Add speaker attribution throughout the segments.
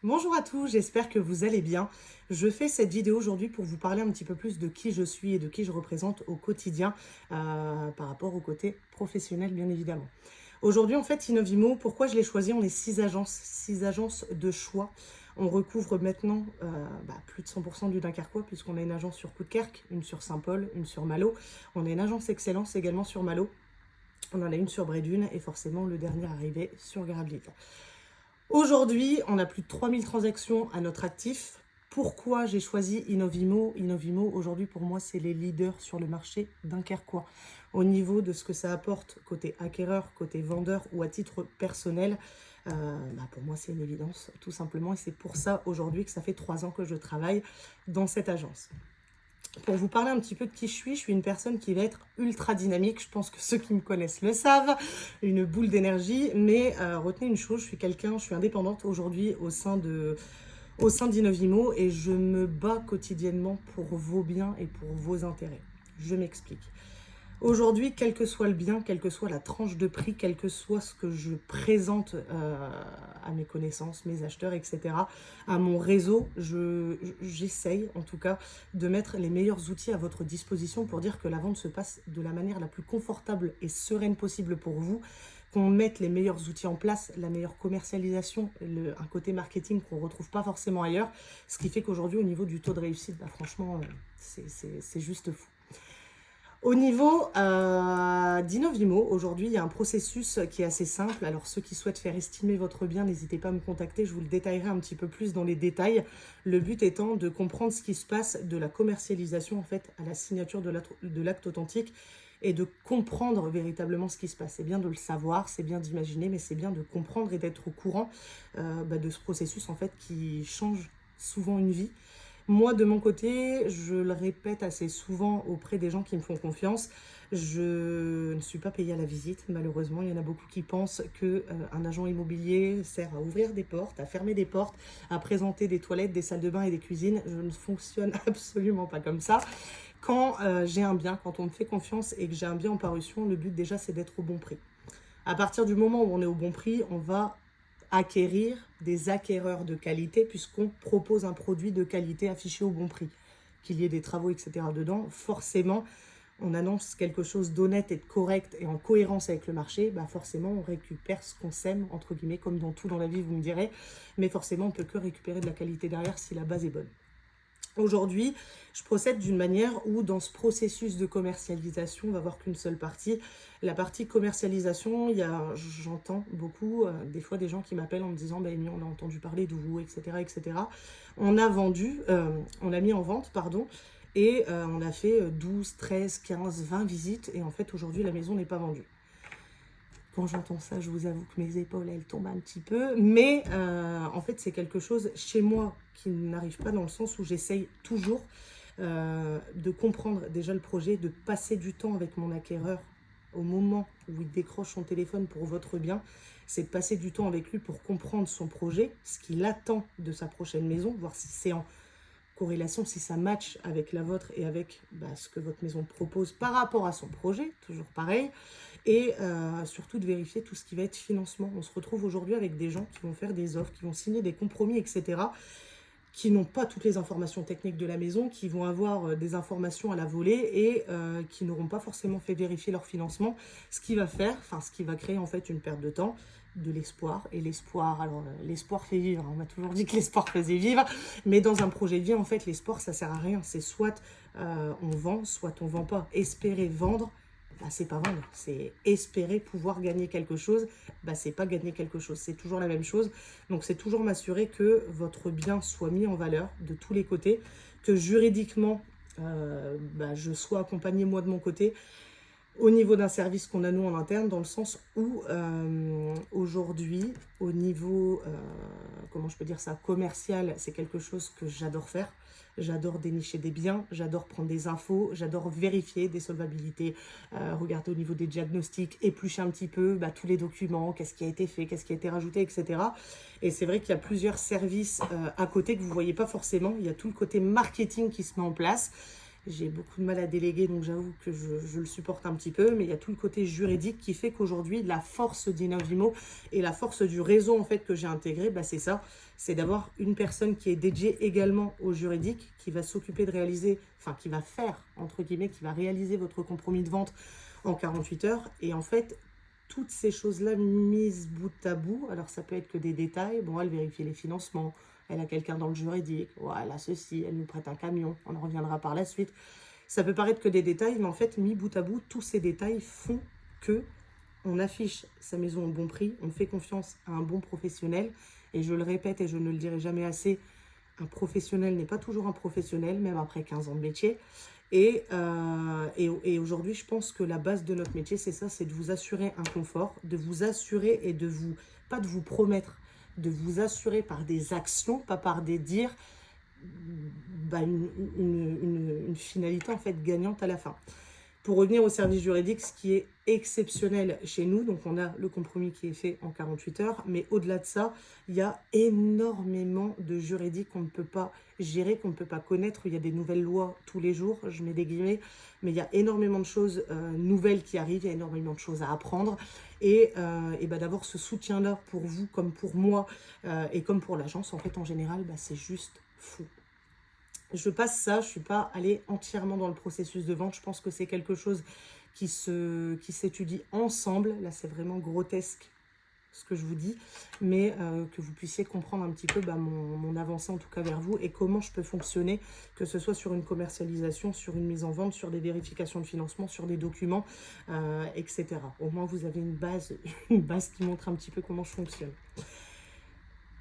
Speaker 1: Bonjour à tous, j'espère que vous allez bien. Je fais cette vidéo aujourd'hui pour vous parler un petit peu plus de qui je suis et de qui je représente au quotidien par rapport au côté professionnel bien évidemment. Aujourd'hui en fait Innovimo, pourquoi je l'ai choisi? On est six agences de choix. On recouvre maintenant plus de 100% du Dunkerquois puisqu'on a une agence sur Coudekerque, une sur Saint-Paul, une sur Malo. On a une agence Excellence également sur Malo. On en a une sur Brédune et forcément le dernier arrivé sur Gravelines. Aujourd'hui, on a plus de 3000 transactions à notre actif. Pourquoi j'ai choisi Innovimo? Innovimo, aujourd'hui, pour moi, c'est les leaders sur le marché dunkerquois. Au niveau de ce que ça apporte côté acquéreur, côté vendeur ou à titre personnel, pour moi, c'est une évidence, tout simplement. Et c'est pour ça, aujourd'hui, que ça fait 3 ans que je travaille dans cette agence. Pour vous parler un petit peu de qui je suis une personne qui va être ultra dynamique. Je pense que ceux qui me connaissent le savent, une boule d'énergie. Mais retenez une chose, je suis indépendante aujourd'hui au sein d'Innovimo et je me bats quotidiennement pour vos biens et pour vos intérêts. Je m'explique. Aujourd'hui, quel que soit le bien, quelle que soit la tranche de prix, quel que soit ce que je présente à mes connaissances, mes acheteurs, etc., à mon réseau, j'essaye en tout cas de mettre les meilleurs outils à votre disposition pour dire que la vente se passe de la manière la plus confortable et sereine possible pour vous, qu'on mette les meilleurs outils en place, la meilleure commercialisation, un côté marketing qu'on ne retrouve pas forcément ailleurs, ce qui fait qu'aujourd'hui, au niveau du taux de réussite, franchement, c'est juste fou. Au niveau d'Innovimo, aujourd'hui, il y a un processus qui est assez simple. Alors, ceux qui souhaitent faire estimer votre bien, n'hésitez pas à me contacter. Je vous le détaillerai un petit peu plus dans les détails. Le but étant de comprendre ce qui se passe de la commercialisation, en fait, à la signature de l'acte authentique et de comprendre véritablement ce qui se passe. C'est bien de le savoir, c'est bien d'imaginer, mais c'est bien de comprendre et d'être au courant de ce processus, en fait, qui change souvent une vie. Moi, de mon côté, je le répète assez souvent auprès des gens qui me font confiance, je ne suis pas payée à la visite, malheureusement. Il y en a beaucoup qui pensent qu'un agent immobilier sert à ouvrir des portes, à fermer des portes, à présenter des toilettes, des salles de bain et des cuisines. Je ne fonctionne absolument pas comme ça. Quand j'ai un bien, quand on me fait confiance et que j'ai un bien en parution, le but déjà, c'est d'être au bon prix. À partir du moment où on est au bon prix, on va acquérir des acquéreurs de qualité puisqu'on propose un produit de qualité affiché au bon prix. Qu'il y ait des travaux, etc. dedans, forcément, on annonce quelque chose d'honnête et de correct et en cohérence avec le marché, forcément, on récupère ce qu'on sème, entre guillemets, comme dans tout dans la vie, vous me direz. Mais forcément, on ne peut que récupérer de la qualité derrière si la base est bonne. Aujourd'hui, je procède d'une manière où dans ce processus de commercialisation, on va voir qu'une seule partie. La partie commercialisation, j'entends beaucoup, des fois des gens qui m'appellent en me disant Amy, on a entendu parler de vous, etc. etc. On a mis en vente, et on a fait 12, 13, 15, 20 visites et en fait aujourd'hui la maison n'est pas vendue. Quand j'entends ça, je vous avoue que mes épaules, elles tombent un petit peu. Mais en fait, c'est quelque chose chez moi qui n'arrive pas dans le sens où j'essaye toujours de comprendre déjà le projet, de passer du temps avec mon acquéreur au moment où il décroche son téléphone pour votre bien. C'est de passer du temps avec lui pour comprendre son projet, ce qu'il attend de sa prochaine maison, voir si c'est en corrélation, si ça match avec la vôtre et avec ce que votre maison propose par rapport à son projet, toujours pareil, et surtout de vérifier tout ce qui va être financement. On se retrouve aujourd'hui avec des gens qui vont faire des offres, qui vont signer des compromis, etc., qui n'ont pas toutes les informations techniques de la maison, qui vont avoir des informations à la volée et qui n'auront pas forcément fait vérifier leur financement, ce qui va créer en fait une perte de temps, de l'espoir. Et l'espoir, alors l'espoir fait vivre, on m'a toujours dit que l'espoir faisait vivre, mais dans un projet de vie, en fait, l'espoir, ça sert à rien. C'est soit on vend, soit on vend pas. Espérer vendre, c'est pas vendre, c'est espérer pouvoir gagner quelque chose, c'est pas gagner quelque chose, c'est toujours la même chose. Donc c'est toujours m'assurer que votre bien soit mis en valeur de tous les côtés, que juridiquement je sois accompagnée moi de mon côté au niveau d'un service qu'on a nous en interne, dans le sens où aujourd'hui au niveau comment je peux dire ça, commercial, c'est quelque chose que j'adore faire. J'adore dénicher des biens, j'adore prendre des infos, j'adore vérifier des solvabilités, regarder au niveau des diagnostics, éplucher un petit peu tous les documents, qu'est-ce qui a été fait, qu'est-ce qui a été rajouté, etc. Et c'est vrai qu'il y a plusieurs services à côté que vous ne voyez pas forcément. Il y a tout le côté marketing qui se met en place. J'ai beaucoup de mal à déléguer, donc j'avoue que je le supporte un petit peu. Mais il y a tout le côté juridique qui fait qu'aujourd'hui, la force d'Innovimo et la force du réseau en fait que j'ai intégré, bah, c'est ça. C'est d'avoir une personne qui est dédiée également au juridique, qui va s'occuper de réaliser, enfin qui va faire, entre guillemets, qui va réaliser votre compromis de vente en 48 heures. Et en fait, toutes ces choses-là mises bout à bout, alors ça peut être que des détails, bon, elle vérifie les financements, elle a quelqu'un dans le juridique, ouais, elle a ceci, elle nous prête un camion, on en reviendra par la suite. Ça peut paraître que des détails, mais en fait, mis bout à bout, tous ces détails font que on affiche sa maison au bon prix, on fait confiance à un bon professionnel, et je le répète et je ne le dirai jamais assez, un professionnel n'est pas toujours un professionnel, même après 15 ans de métier. Et aujourd'hui, je pense que la base de notre métier, c'est ça, c'est de vous assurer un confort, de vous assurer et de vous, pas de vous promettre, de vous assurer par des actions, pas par des dires, bah, une finalité en fait gagnante à la fin. Pour revenir au service juridique, ce qui est exceptionnel chez nous, donc on a le compromis qui est fait en 48 heures, mais au-delà de ça, il y a énormément de juridiques qu'on ne peut pas gérer, qu'on ne peut pas connaître. Il y a des nouvelles lois tous les jours, je mets des guillemets, mais il y a énormément de choses nouvelles qui arrivent, il y a énormément de choses à apprendre. Et bah, d'avoir ce soutien-là pour vous, comme pour moi, et comme pour l'agence, en fait, en général, bah, c'est juste fou. Je passe ça, je ne suis pas allée entièrement dans le processus de vente. Je pense que c'est quelque chose qui s'étudie ensemble. Là, c'est vraiment grotesque ce que je vous dis, mais que vous puissiez comprendre un petit peu bah, mon avancée en tout cas vers vous et comment je peux fonctionner, que ce soit sur une commercialisation, sur une mise en vente, sur des vérifications de financement, sur des documents, etc. Au moins, vous avez une base qui montre un petit peu comment je fonctionne.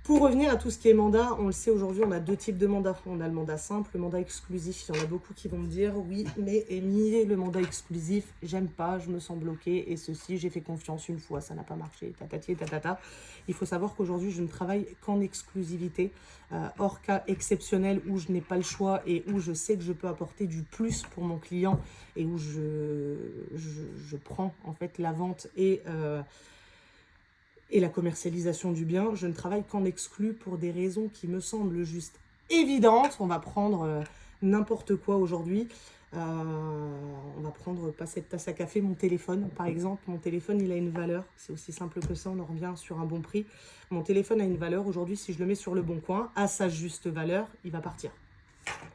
Speaker 1: Pour revenir à tout ce qui est mandat, on le sait aujourd'hui, on a deux types de mandats. On a le mandat simple, le mandat exclusif. Il y en a beaucoup qui vont me dire, oui, mais Amy, le mandat exclusif, j'aime pas, je me sens bloquée, et ceci, j'ai fait confiance une fois, ça n'a pas marché, tatati, tatata. Il faut savoir qu'aujourd'hui, je ne travaille qu'en exclusivité, hors cas exceptionnel où je n'ai pas le choix et où je sais que je peux apporter du plus pour mon client et où je prends en fait la vente et la commercialisation du bien, je ne travaille qu'en exclu pour des raisons qui me semblent juste évidentes. On va prendre n'importe quoi aujourd'hui. On va prendre, pas cette tasse à café, mon téléphone par exemple. Mon téléphone, il a une valeur. C'est aussi simple que ça, on en revient sur un bon prix. Mon téléphone a une valeur. Aujourd'hui, si je le mets sur le bon coin, à sa juste valeur, il va partir.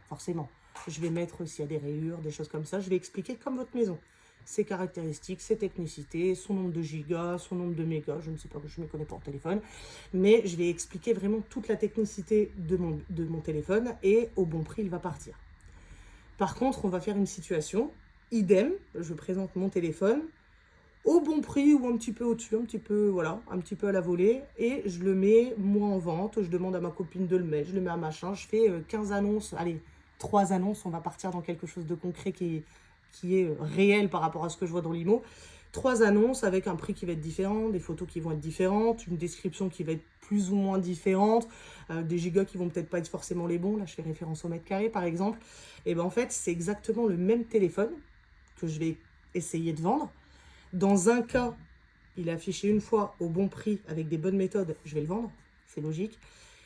Speaker 1: Forcément. Je vais mettre, s'il y a des rayures, des choses comme ça, je vais expliquer comme votre maison. Ses caractéristiques, ses technicités, son nombre de gigas, son nombre de mégas, je ne sais pas, je ne me connais pas en téléphone, mais je vais expliquer vraiment toute la technicité de mon téléphone et au bon prix, il va partir. Par contre, on va faire une situation, idem, je présente mon téléphone au bon prix ou un petit peu au-dessus, un petit peu, voilà, un petit peu à la volée, et je le mets moi en vente, je demande à ma copine de le mettre, je le mets à machin, je fais 15 annonces, allez, 3 annonces, on va partir dans quelque chose de concret qui est réel par rapport à ce que je vois dans l'IMO. 3 annonces avec un prix qui va être différent, des photos qui vont être différentes, une description qui va être plus ou moins différente, des gigas qui vont peut-être pas être forcément les bons. Là, je fais référence au mètre carré, par exemple. Et ben en fait, c'est exactement le même téléphone que je vais essayer de vendre. Dans un cas, il est affiché une fois au bon prix avec des bonnes méthodes, je vais le vendre, c'est logique.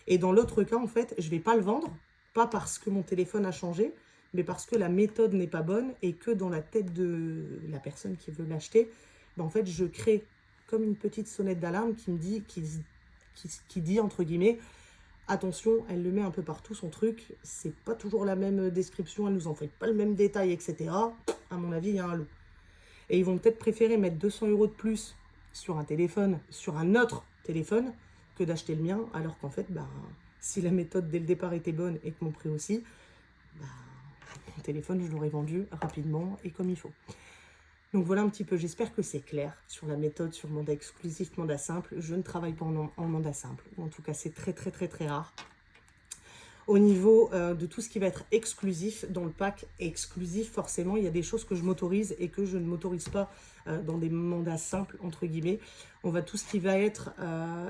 Speaker 1: Et dans l'autre cas, en fait, je vais pas le vendre, pas parce que mon téléphone a changé, mais parce que la méthode n'est pas bonne et que dans la tête de la personne qui veut l'acheter, ben en fait, je crée comme une petite sonnette d'alarme qui me dit, qui dit, entre guillemets, attention, elle le met un peu partout, son truc, c'est pas toujours la même description, elle nous en fait pas le même détail, etc. À mon avis, il y a un loup. Et ils vont peut-être préférer mettre 200 € de plus sur un téléphone, sur un autre téléphone, que d'acheter le mien, alors qu'en fait, bah, si la méthode dès le départ était bonne et que mon prix aussi, bah, mon téléphone, je l'aurais vendu rapidement et comme il faut. Donc voilà un petit peu, j'espère que c'est clair sur la méthode, sur mandat exclusif, mandat simple. Je ne travaille pas en mandat simple, ou en tout cas c'est très très très très rare. Au niveau de tout ce qui va être exclusif, dans le pack exclusif, forcément, il y a des choses que je m'autorise et que je ne m'autorise pas dans des mandats simples, entre guillemets. On va tout ce qui va être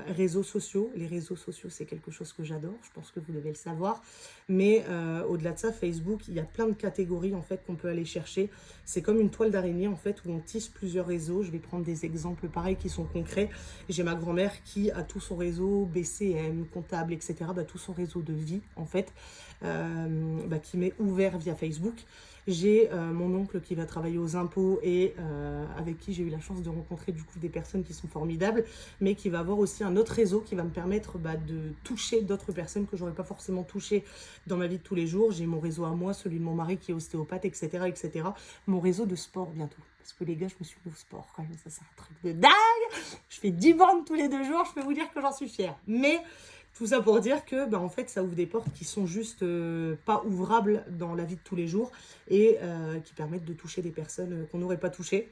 Speaker 1: réseaux sociaux. Les réseaux sociaux, c'est quelque chose que j'adore, je pense que vous devez le savoir. Mais au-delà de ça, Facebook, il y a plein de catégories en fait qu'on peut aller chercher. C'est comme une toile d'araignée en fait où on tisse plusieurs réseaux. Je vais prendre des exemples pareils qui sont concrets. J'ai ma grand-mère qui a tout son réseau BCM, comptable, etc. Tout son réseau de vie en fait, qui m'est ouvert via Facebook. J'ai mon oncle qui va travailler aux impôts et avec qui j'ai eu la chance de rencontrer du coup des personnes qui sont formidables, mais qui va avoir aussi un autre réseau qui va me permettre de toucher d'autres personnes que j'aurais pas forcément touchées dans ma vie de tous les jours. J'ai mon réseau à moi, celui de mon mari qui est ostéopathe, etc., etc. Mon réseau de sport bientôt. Parce que les gars, je me suis mis au sport quand même, ça c'est un truc de dingue. Je fais 10 bandes tous les 2 jours, je peux vous dire que j'en suis fière. Mais tout ça pour dire que, en fait, ça ouvre des portes qui sont juste pas ouvrables dans la vie de tous les jours et qui permettent de toucher des personnes qu'on n'aurait pas touchées.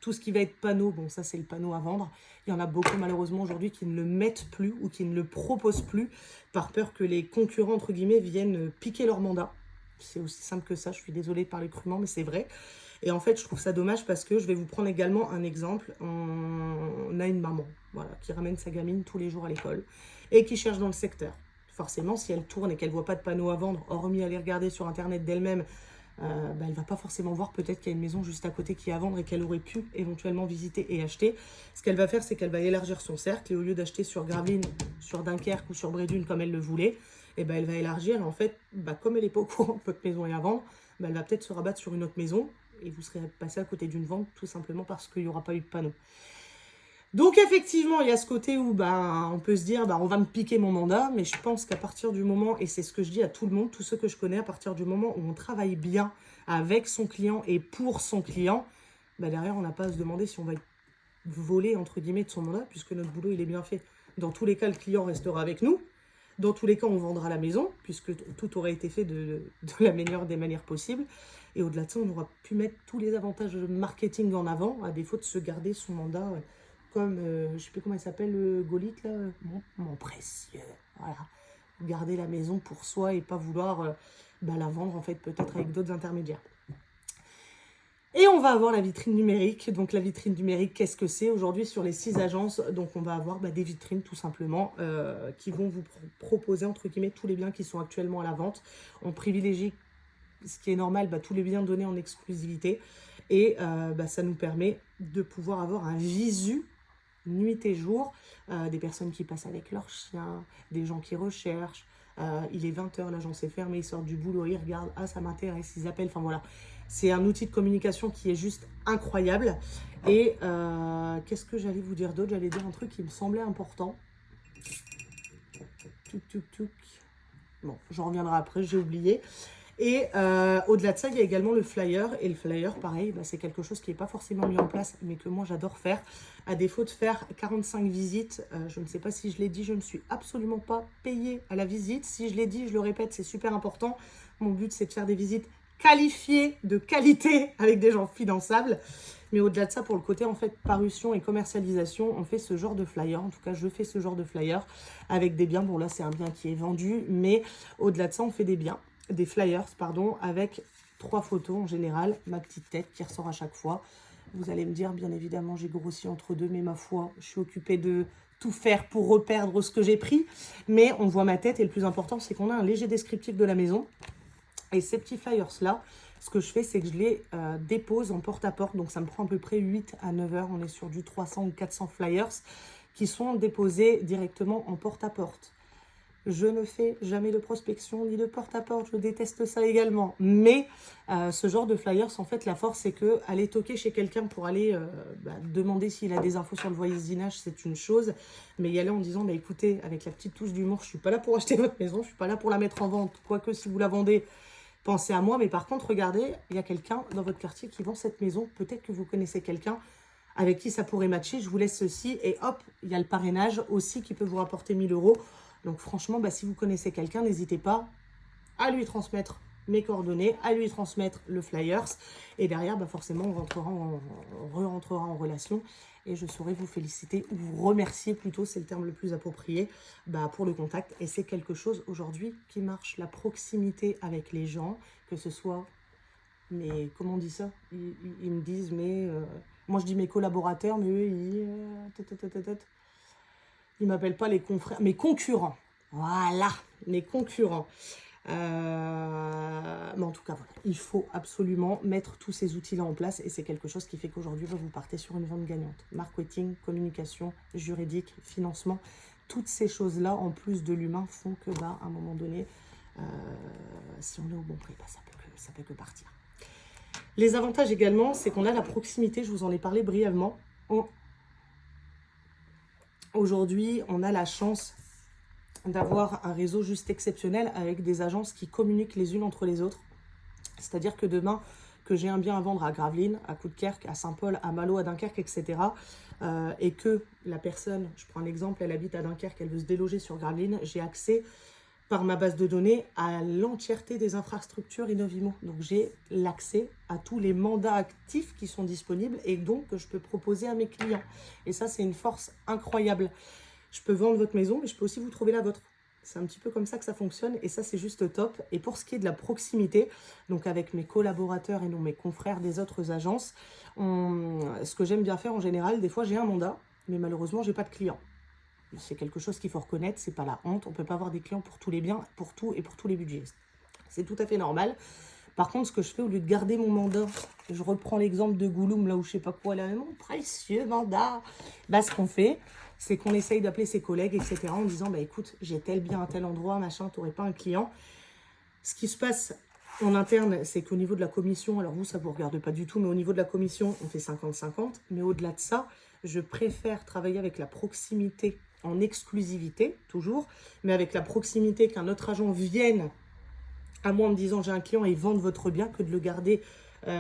Speaker 1: Tout ce qui va être panneau, bon ça c'est le panneau à vendre. Il y en a beaucoup malheureusement aujourd'hui qui ne le mettent plus ou qui ne le proposent plus par peur que les concurrents entre guillemets viennent piquer leur mandat. C'est aussi simple que ça, je suis désolée de parler crûment mais c'est vrai. Et en fait je trouve ça dommage parce que je vais vous prendre également un exemple. On a une maman voilà, qui ramène sa gamine tous les jours à l'école et qui cherche dans le secteur. Forcément si elle tourne et qu'elle ne voit pas de panneau à vendre, hormis aller regarder sur internet d'elle-même, elle va pas forcément voir peut-être qu'il y a une maison juste à côté qui est à vendre et qu'elle aurait pu éventuellement visiter et acheter. Ce qu'elle va faire, c'est qu'elle va élargir son cercle et au lieu d'acheter sur Gravelines, sur Dunkerque ou sur Brédune comme elle le voulait, elle va élargir et en fait, comme elle n'est pas au courant que votre maison est à vendre, elle va peut-être se rabattre sur une autre maison et vous serez passé à côté d'une vente tout simplement parce qu'il n'y aura pas eu de panneau. Donc effectivement, il y a ce côté où on peut se dire on va me piquer mon mandat, mais je pense qu'à partir du moment, et c'est ce que je dis à tout le monde, tous ceux que je connais, à partir du moment où on travaille bien avec son client et pour son client, derrière on n'a pas à se demander si on va être volé entre guillemets de son mandat, puisque notre boulot il est bien fait. Dans tous les cas, le client restera avec nous. Dans tous les cas, on vendra la maison, puisque tout aurait été fait de la meilleure des manières possibles. Et au-delà de ça, on aura pu mettre tous les avantages de marketing en avant, à défaut de se garder son mandat comme, je ne sais plus comment il s'appelle, Gaulic, là, mon précieux. Voilà. Garder la maison pour soi et pas vouloir la vendre, en fait, peut-être avec d'autres intermédiaires. Et on va avoir la vitrine numérique. Donc la vitrine numérique, qu'est-ce que c'est? Aujourd'hui sur les 6 agences, donc on va avoir des vitrines tout simplement qui vont vous proposer entre guillemets tous les biens qui sont actuellement à la vente. On privilégie, ce qui est normal, tous les biens donnés en exclusivité. Et ça nous permet de pouvoir avoir un visu nuit et jour, des personnes qui passent avec leurs chiens, des gens qui recherchent. Il est 20h, l'agence est fermée, ils sortent du boulot, ils regardent, ah ça m'intéresse, ils appellent, enfin voilà. C'est un outil de communication qui est juste incroyable. Et qu'est-ce que j'allais vous dire d'autre? J'allais dire un truc qui me semblait important. Bon, j'en reviendrai après, j'ai oublié. Et au-delà de ça, il y a également le flyer. Et le flyer, pareil, c'est quelque chose qui n'est pas forcément mis en place, mais que moi j'adore faire. À défaut de faire 45 visites, je ne sais pas si je l'ai dit, je ne suis absolument pas payée à la visite. Si je l'ai dit, je le répète, c'est super important. Mon but, c'est de faire des visites qualifiées, de qualité, avec des gens finançables. Mais au-delà de ça, pour le côté en fait parution et commercialisation, on fait ce genre de flyer. En tout cas, je fais ce genre de flyer avec des biens. Bon, là, c'est un bien qui est vendu, mais au-delà de ça, on fait des biens. Des flyers, pardon, avec 3 photos en général, ma petite tête qui ressort à chaque fois. Vous allez me dire, bien évidemment, j'ai grossi entre deux, mais ma foi, je suis occupée de tout faire pour reperdre ce que j'ai pris. Mais on voit ma tête et le plus important, c'est qu'on a un léger descriptif de la maison. Et ces petits flyers-là, ce que je fais, c'est que je les dépose en porte-à-porte. Donc, ça me prend à peu près 8 à 9 heures. On est sur du 300 ou 400 flyers qui sont déposés directement en porte-à-porte. Je ne fais jamais de prospection ni de porte-à-porte, je déteste ça également. Mais ce genre de flyers, en fait, la force, c'est que aller toquer chez quelqu'un pour aller demander s'il a des infos sur le voisinage, c'est une chose. Mais y aller en disant, écoutez, avec la petite touche d'humour, je ne suis pas là pour acheter votre maison, je ne suis pas là pour la mettre en vente. Quoique, si vous la vendez, pensez à moi. Mais par contre, regardez, il y a quelqu'un dans votre quartier qui vend cette maison. Peut-être que vous connaissez quelqu'un avec qui ça pourrait matcher. Je vous laisse ceci. Et hop, il y a le parrainage aussi qui peut vous rapporter 1 000 €. Donc franchement, si vous connaissez quelqu'un, n'hésitez pas à lui transmettre mes coordonnées, à lui transmettre le flyers. Et derrière, forcément, on rentrera en relation. Et je saurai vous féliciter ou vous remercier plutôt, c'est le terme le plus approprié, pour le contact. Et c'est quelque chose aujourd'hui qui marche. La proximité avec les gens, que ce soit... Mais comment on dit ça? Ils me disent, mais Moi, je dis mes collaborateurs, mais eux, ils m'appellent pas les confrères, mes concurrents. Voilà, mes concurrents. Mais en tout cas, voilà, il faut absolument mettre tous ces outils-là en place et c'est quelque chose qui fait qu'aujourd'hui, vous partez sur une vente gagnante. Marketing, communication, juridique, financement, toutes ces choses-là, en plus de l'humain, font que, à un moment donné, si on est au bon prix, ça peut que partir. Les avantages également, c'est qu'on a la proximité, je vous en ai parlé brièvement. Aujourd'hui, on a la chance d'avoir un réseau juste exceptionnel avec des agences qui communiquent les unes entre les autres. C'est-à-dire que demain, que j'ai un bien à vendre à Gravelines, à Coudekerque, à Saint-Paul, à Malo, à Dunkerque, etc. Et que la personne, je prends un exemple, elle habite à Dunkerque, elle veut se déloger sur Gravelines, j'ai accès par ma base de données à l'entièreté des infrastructures Inovimo. Donc j'ai l'accès à tous les mandats actifs qui sont disponibles et donc que je peux proposer à mes clients. Et ça, c'est une force incroyable. Je peux vendre votre maison, mais je peux aussi vous trouver la vôtre. C'est un petit peu comme ça que ça fonctionne et ça, c'est juste top. Et pour ce qui est de la proximité, donc avec mes collaborateurs et non mes confrères des autres agences, ce que j'aime bien faire en général, des fois, j'ai un mandat, mais malheureusement, j'ai pas de clients. C'est quelque chose qu'il faut reconnaître, c'est pas la honte. On peut pas avoir des clients pour tous les biens, pour tout et pour tous les budgets. C'est tout à fait normal. Par contre, ce que je fais, au lieu de garder mon mandat, je reprends l'exemple de Gouloum, là où je sais pas quoi, là, mon précieux mandat, ce qu'on fait, c'est qu'on essaye d'appeler ses collègues, etc., en disant, écoute, j'ai tel bien à tel endroit, machin, t'aurais pas un client. Ce qui se passe en interne, c'est qu'au niveau de la commission, alors vous, ça vous regarde pas du tout, mais au niveau de la commission, on fait 50-50. Mais au-delà de ça, je préfère travailler avec la proximité en exclusivité, toujours, mais avec la proximité qu'un autre agent vienne à moi en me disant j'ai un client et vende votre bien, que de le garder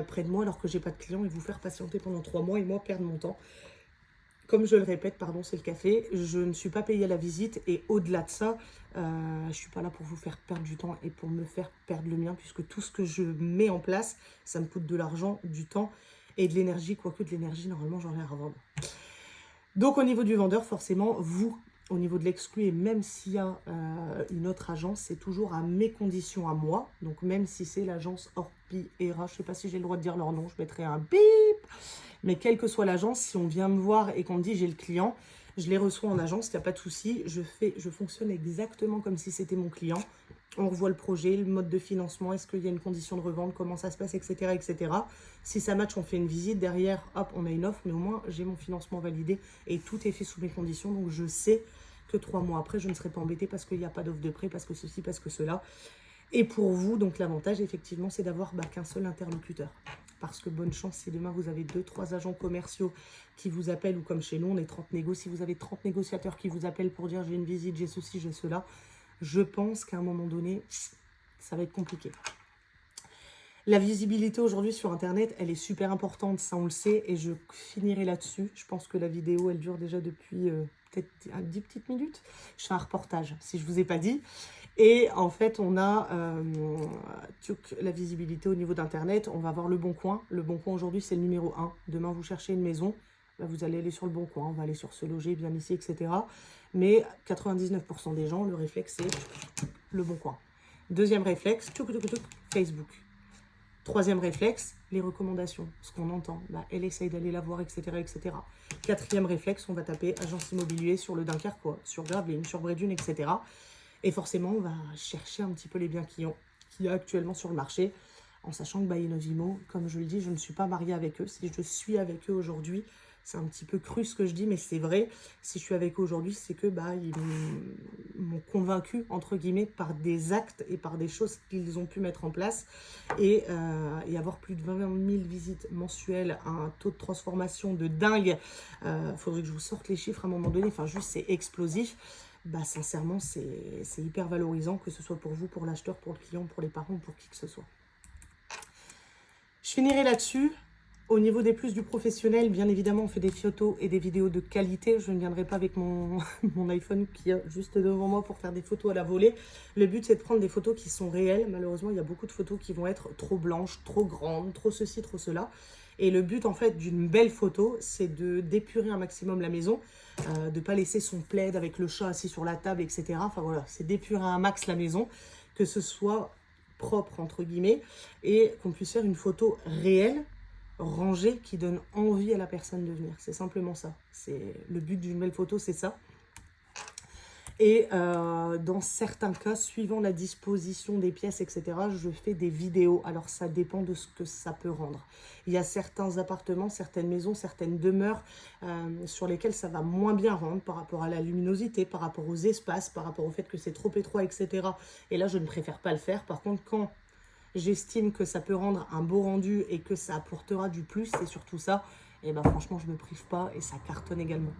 Speaker 1: près de moi alors que j'ai pas de client et vous faire patienter pendant 3 mois et moi perdre mon temps. Comme je le répète, pardon, c'est le café, je ne suis pas payée à la visite et au-delà de ça, je ne suis pas là pour vous faire perdre du temps et pour me faire perdre le mien puisque tout ce que je mets en place, ça me coûte de l'argent, du temps et de l'énergie, quoique de l'énergie, normalement, j'en ai à revendre. Donc, au niveau du vendeur, forcément, vous, au niveau de l'exclu, et même s'il y a une autre agence, c'est toujours à mes conditions à moi. Donc, même si c'est l'agence Orpi Era, je ne sais pas si j'ai le droit de dire leur nom, je mettrai un bip. Mais quelle que soit l'agence, si on vient me voir et qu'on me dit j'ai le client, je les reçois en agence, il n'y a pas de souci. Je fonctionne exactement comme si c'était mon client. On revoit le projet, le mode de financement, est-ce qu'il y a une condition de revente, comment ça se passe, etc., etc. Si ça match, on fait une visite. Derrière, hop, on a une offre, mais au moins, j'ai mon financement validé et tout est fait sous mes conditions. Donc, je sais que 3 mois après, je ne serai pas embêtée parce qu'il n'y a pas d'offre de prêt, parce que ceci, parce que cela. Et pour vous, donc l'avantage, effectivement, c'est d'avoir qu'un seul interlocuteur. Parce que bonne chance, si demain, vous avez 2-3 agents commerciaux qui vous appellent, ou comme chez nous, on est 30 négos, si vous avez 30 négociateurs qui vous appellent pour dire j'ai une visite, j'ai ceci, j'ai cela, je pense qu'à un moment donné, ça va être compliqué. La visibilité aujourd'hui sur Internet, elle est super importante, ça on le sait, et je finirai là-dessus. Je pense que la vidéo, elle dure déjà depuis peut-être 10 petites minutes. Je fais un reportage, si je ne vous ai pas dit. Et en fait, on a la visibilité au niveau d'Internet. On va voir Le Bon Coin. Le Bon Coin, aujourd'hui, c'est le numéro 1. Demain, vous cherchez une maison, vous allez aller sur Le Bon Coin. On va aller sur Se Loger, Bien Ici, etc. Mais 99% des gens, le réflexe, c'est Le Bon Coin. Deuxième réflexe, Facebook. Troisième réflexe, les recommandations, ce qu'on entend. Elle essaye d'aller la voir, etc., etc. Quatrième réflexe, on va taper agence immobilier sur le Dunkerquois, sur Gravelines, sur Brédune, etc. Et forcément, on va chercher un petit peu les biens qu'il y a actuellement sur le marché, en sachant que Inovimo, comme je le dis, je ne suis pas mariée avec eux. Si je suis avec eux aujourd'hui, c'est un petit peu cru ce que je dis, mais c'est vrai. Si je suis avec eux aujourd'hui, c'est que ils m'ont convaincu, entre guillemets, par des actes et par des choses qu'ils ont pu mettre en place. Et avoir plus de 20 000 visites mensuelles, un taux de transformation de dingue. Faudrait que je vous sorte les chiffres à un moment donné. Enfin, juste, c'est explosif. Sincèrement, c'est hyper valorisant, que ce soit pour vous, pour l'acheteur, pour le client, pour les parents, pour qui que ce soit. Je finirai là-dessus. Au niveau des plus du professionnel, bien évidemment, on fait des photos et des vidéos de qualité. Je ne viendrai pas avec mon iPhone qui est juste devant moi pour faire des photos à la volée. Le but, c'est de prendre des photos qui sont réelles. Malheureusement, il y a beaucoup de photos qui vont être trop blanches, trop grandes, trop ceci, trop cela. Et le but, en fait, d'une belle photo, c'est d'épurer un maximum la maison, de ne pas laisser son plaid avec le chat assis sur la table, etc. Enfin, voilà, c'est d'épurer un max la maison, que ce soit propre, entre guillemets, et qu'on puisse faire une photo réelle, rangé, qui donne envie à la personne de venir. C'est simplement ça. C'est le but d'une belle photo, c'est ça. Et dans certains cas, suivant la disposition des pièces, etc., je fais des vidéos. Alors, ça dépend de ce que ça peut rendre. Il y a certains appartements, certaines maisons, certaines demeures sur lesquelles ça va moins bien rendre par rapport à la luminosité, par rapport aux espaces, par rapport au fait que c'est trop étroit, etc. Et là, je ne préfère pas le faire. Par contre, quand j'estime que ça peut rendre un beau rendu et que ça apportera du plus, c'est surtout ça, et ben franchement, je ne me prive pas et ça cartonne également.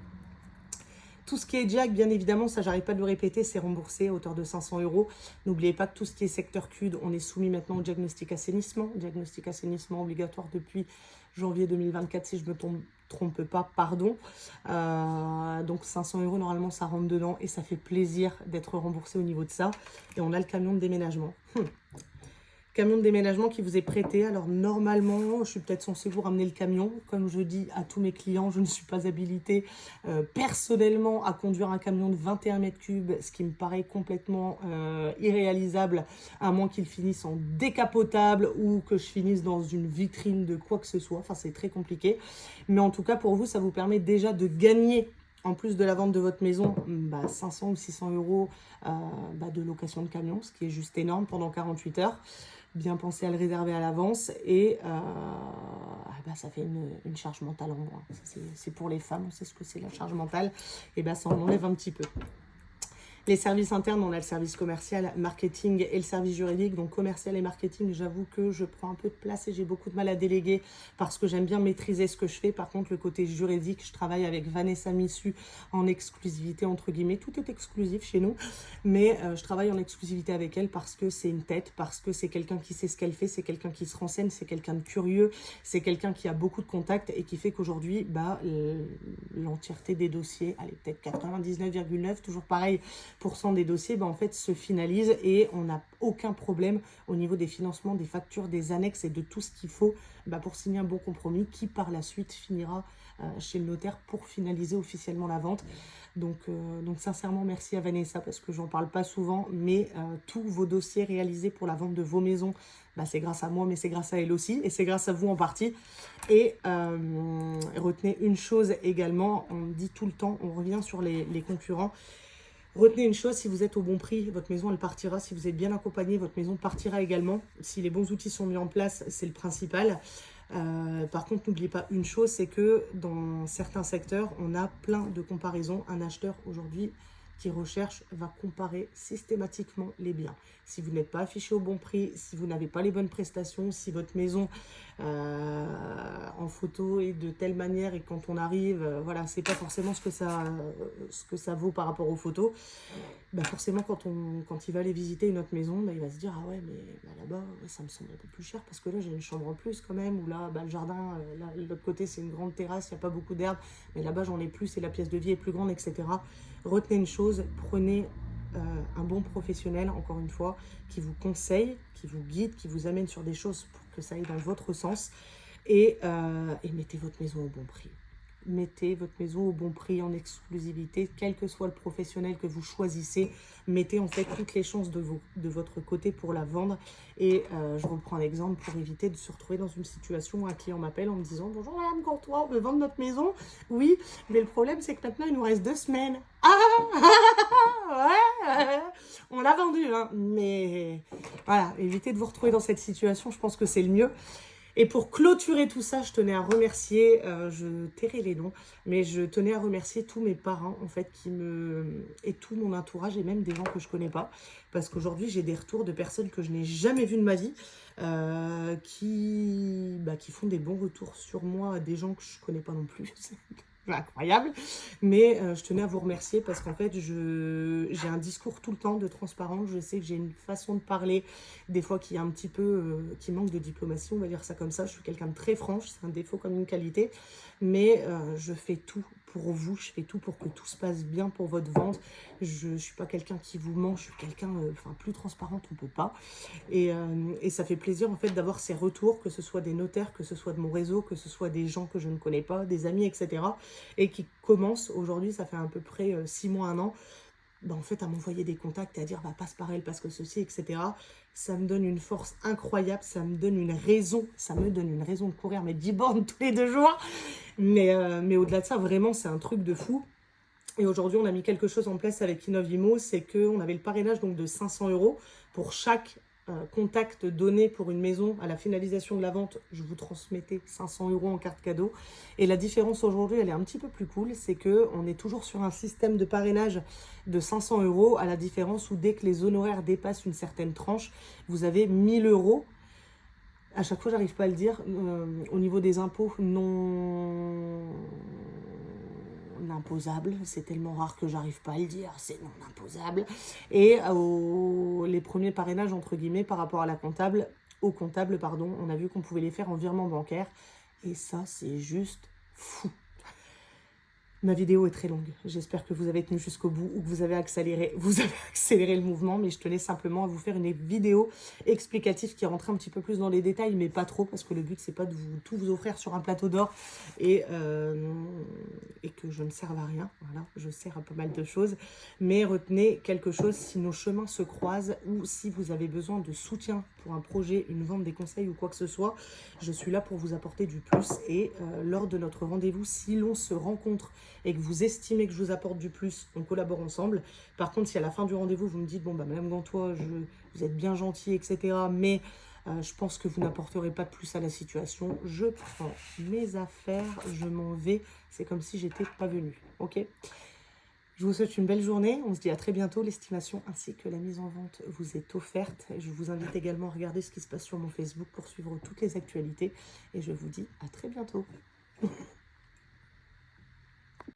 Speaker 1: Tout ce qui est Jack, bien évidemment, ça j'arrête pas de le répéter, c'est remboursé à hauteur de 500 €. N'oubliez pas que tout ce qui est secteur CUD, on est soumis maintenant au diagnostic assainissement. Diagnostic assainissement obligatoire depuis janvier 2024, si je ne me trompe pas, pardon. Donc 500 € normalement ça rentre dedans et ça fait plaisir d'être remboursé au niveau de ça. Et on a le camion de déménagement. Camion de déménagement qui vous est prêté. Alors normalement, je suis peut-être censée vous ramener le camion. Comme je dis à tous mes clients, je ne suis pas habilitée personnellement à conduire un camion de 21 mètres cubes, ce qui me paraît complètement irréalisable, à moins qu'il finisse en décapotable ou que je finisse dans une vitrine de quoi que ce soit. Enfin, c'est très compliqué. Mais en tout cas, pour vous, ça vous permet déjà de gagner, en plus de la vente de votre maison, 500 ou 600 € de location de camion, ce qui est juste énorme pendant 48 heures. Bien penser à le réserver à l'avance et ça fait une charge mentale en moins. C'est pour les femmes, on sait ce que c'est la charge mentale, et ça en enlève un petit peu. Les services internes, on a le service commercial, marketing et le service juridique. Donc commercial et marketing, j'avoue que je prends un peu de place et j'ai beaucoup de mal à déléguer parce que j'aime bien maîtriser ce que je fais. Par contre, le côté juridique, je travaille avec Vanessa Missu en exclusivité, entre guillemets. Tout est exclusif chez nous, mais je travaille en exclusivité avec elle parce que c'est une tête, parce que c'est quelqu'un qui sait ce qu'elle fait, c'est quelqu'un qui se renseigne, c'est quelqu'un de curieux, c'est quelqu'un qui a beaucoup de contacts et qui fait qu'aujourd'hui, l'entièreté des dossiers, allez, peut-être 99,9, toujours pareil, des dossiers en fait se finalisent et on n'a aucun problème au niveau des financements, des factures, des annexes et de tout ce qu'il faut pour signer un bon compromis qui par la suite finira chez le notaire pour finaliser officiellement la vente. Donc sincèrement merci à Vanessa parce que j'en parle pas souvent, mais tous vos dossiers réalisés pour la vente de vos maisons, c'est grâce à moi mais c'est grâce à elle aussi et c'est grâce à vous en partie. Et retenez une chose également, on dit tout le temps, on revient sur les concurrents. Retenez une chose, si vous êtes au bon prix, votre maison elle partira. Si vous êtes bien accompagné, votre maison partira également. Si les bons outils sont mis en place, c'est le principal. Par contre, n'oubliez pas une chose, c'est que dans certains secteurs, on a plein de comparaisons. Un acheteur aujourd'hui qui recherche va comparer systématiquement les biens. Si vous n'êtes pas affiché au bon prix, si vous n'avez pas les bonnes prestations, si votre maison en photo est de telle manière et quand on arrive, voilà, c'est pas forcément ce que ça vaut par rapport aux photos, forcément quand il va aller visiter une autre maison, il va se dire ah ouais mais là-bas ça me semble un peu plus cher parce que là j'ai une chambre en plus quand même, ou là le jardin, là, de l'autre côté c'est une grande terrasse, il n'y a pas beaucoup d'herbe, mais là-bas j'en ai plus et la pièce de vie est plus grande, etc. Retenez une chose, prenez un bon professionnel, encore une fois, qui vous conseille, qui vous guide, qui vous amène sur des choses pour que ça aille dans votre sens et mettez votre maison au bon prix. Mettez votre maison au bon prix en exclusivité, quel que soit le professionnel que vous choisissez. Mettez en fait toutes les chances de votre côté pour la vendre. Et je reprends un exemple pour éviter de se retrouver dans une situation où un client m'appelle en me disant « Bonjour Madame Courtois, on veut vendre notre maison ?» Oui, mais le problème c'est que maintenant il nous reste 2 semaines. Ouais, on l'a vendu, hein. Mais voilà, évitez de vous retrouver dans cette situation, je pense que c'est le mieux. Et pour clôturer tout ça, je tenais à remercier, je tairai les noms, mais je tenais à remercier tous mes parents, en fait, et tout mon entourage, et même des gens que je connais pas. Parce qu'aujourd'hui, j'ai des retours de personnes que je n'ai jamais vues de ma vie, qui font des bons retours sur moi, des gens que je connais pas non plus. C'est incroyable, mais je tenais à vous remercier parce qu'en fait j'ai un discours tout le temps de transparence. Je sais que j'ai une façon de parler des fois qui est un petit peu qui manque de diplomatie, on va dire ça comme ça. Je suis quelqu'un de très franche, c'est un défaut comme une qualité, mais je fais tout pour vous, je fais tout pour que tout se passe bien pour votre vente. Je suis pas quelqu'un qui vous ment, je suis quelqu'un plus transparente on peut pas, et ça fait plaisir en fait d'avoir ces retours, que ce soit des notaires, que ce soit de mon réseau, que ce soit des gens que je ne connais pas, des amis, etc., et qui commencent aujourd'hui, ça fait à peu près 6 mois, 1 an, en fait, à m'envoyer des contacts et à dire bah, passe par elle parce que ceci, etc. Ça me donne une force incroyable, ça me donne une raison de courir mes 10 bornes tous les 2 jours. Mais au-delà de ça, vraiment, c'est un truc de fou. Et aujourd'hui, on a mis quelque chose en place avec Innovimo, c'est qu'on avait le parrainage donc, de 500 € pour chaque contact donné pour une maison à la finalisation de la vente. Je vous transmettais 500 € en carte cadeau. Et la différence aujourd'hui, elle est un petit peu plus cool, c'est qu'on est toujours sur un système de parrainage de 500 € à la différence où dès que les honoraires dépassent une certaine tranche, vous avez 1000 €. À chaque fois, j'arrive pas à le dire. Au niveau des impôts non imposables, c'est tellement rare que j'arrive pas à le dire, c'est non imposable. Et les premiers parrainages, entre guillemets, par rapport à la comptable, au comptable, pardon, on a vu qu'on pouvait les faire en virement bancaire. Et ça, c'est juste fou. Ma vidéo est très longue. J'espère que vous avez tenu jusqu'au bout ou que vous avez accéléré le mouvement, mais je tenais simplement à vous faire une vidéo explicative qui rentre un petit peu plus dans les détails, mais pas trop, parce que le but, c'est pas de tout vous offrir sur un plateau d'or et que je ne serve à rien. Voilà, je sers à pas mal de choses. Mais retenez quelque chose, si nos chemins se croisent ou si vous avez besoin de soutien pour un projet, une vente, des conseils ou quoi que ce soit, je suis là pour vous apporter du plus. Et lors de notre rendez-vous, si l'on se rencontre et que vous estimez que je vous apporte du plus, on collabore ensemble. Par contre, si à la fin du rendez-vous, vous me dites, bon, bah, Madame Gantois, vous êtes bien gentil, etc., mais je pense que vous n'apporterez pas de plus à la situation, je prends mes affaires, je m'en vais. C'est comme si j'étais pas venue, ok ? Je vous souhaite une belle journée. On se dit à très bientôt. L'estimation ainsi que la mise en vente vous est offerte. Je vous invite également à regarder ce qui se passe sur mon Facebook pour suivre toutes les actualités. Et je vous dis à très bientôt.